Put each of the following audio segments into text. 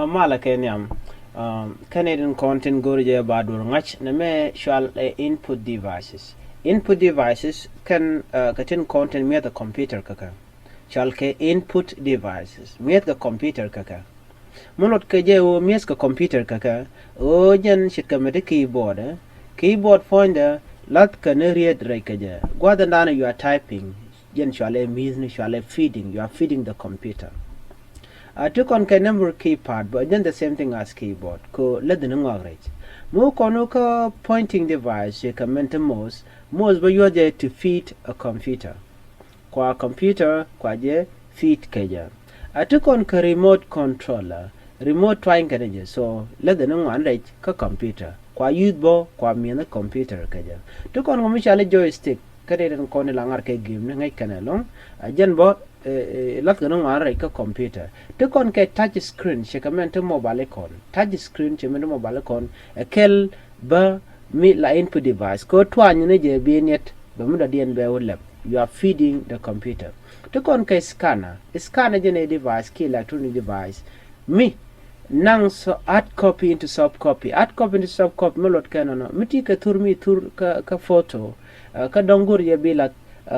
Malakeniam. Canadian content gorje badur ngach na me shall input devices. Input devices can contain content me the computer kaka. Shall ke input devices me the computer kaka. Mulot ke je o mes ka computer kaka o jen shit ka me keyboard keyboard finder lat ka ne read rekaje. Gwada dana you are typing jen shall shall feeding you are feeding the computer. I took on a number keypad, but then the same thing as keyboard. Ko let the right. Mo kono pointing device you can mention most but you are there to feed a computer. Kwa computer kwa je feed kaja. I took on a remote controller, remote trying kaja. So let the right ka computer. Kwa youth bo kwa mina computer kaja. Took on commercial joystick. Kare den kone langar ke game ngai kanalong. Jen bo lat ganong mara ka computer to kon ke touch screen che kamento mobile con touch screen che mento mobile con kel ba mi la input device ko twany ne je bi net ba mu da dien be lab you are feeding the computer to kon ke scanner je ne device ki electronic device mi nang so add copy into soft copy mo lot kanano miti ka tur ka photo ka dongur je bi la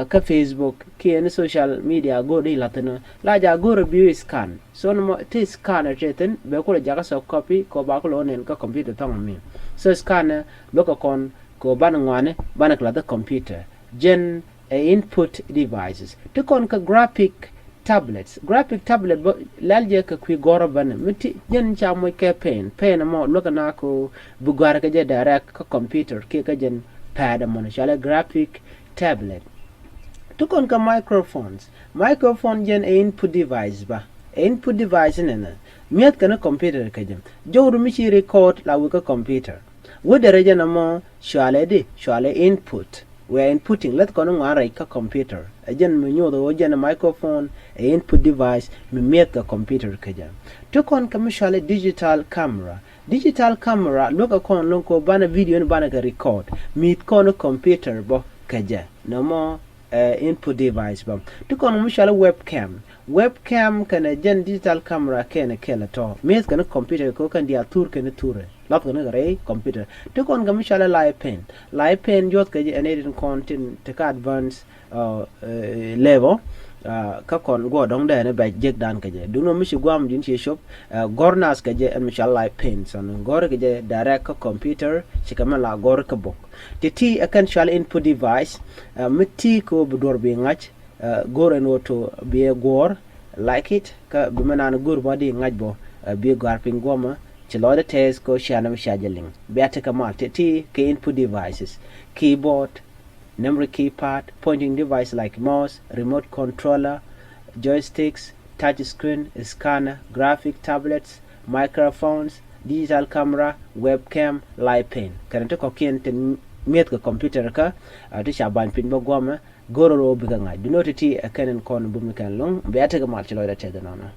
ka Facebook ki any social media go di latino la ja go review scan so no te scanner jeten be ko jaga so copy ko ba ko lonen ka computer tong mi so scanner be ko kon ko ban ngwane ban kla the computer gen input devices to kon ka graphic tablet lalje ka kwi goro ban miti gen cha mo ke pen mo loka na ko bugara ka je direct ka computer ki ka gen pad mo shala graphic tablet tukon ka microphone jen input device ba input device nena miat kana computer ka jem jowru mi ci record la wi ka computer wode reje na mo shale input we are inputting let kono ngara ka computer ajen mi nyodo jen microphone input device mi miat ka computer ka jem tukon ka mi shale digital camera loka kon lonko bana video ni bana ka record mit kono computer bo kaja no mo input device bam tukon mushala webcam kana jen digital camera kena kela to mes kana computer ko kan dia tur kana ture lat kana gare computer tukon ga mushala live pen jot ka editing content te ka advance level ka kon go dong de ne ba jeg dan ka je duno mishi gwam din che shop gornas ka je mushala live pen son gor ka je direct ka computer chikama la gor ka bok titi akan shal input device miti ko budor be ngach gore no to be gor like it ka bimana gur body ngach bo be gar pingoma chiloda test ko shana shajaling beata kamal titi ke input devices keyboard memory keypad pointing device like mouse remote controller joysticks touch screen scanner graphic tablets microphones digital camera webcam live pen karanta ko kien miet ka computer ka to shaban pin ba goma goro ro biga ngai do not ti akanen kon bum kan long be ataga mal chilo da tedana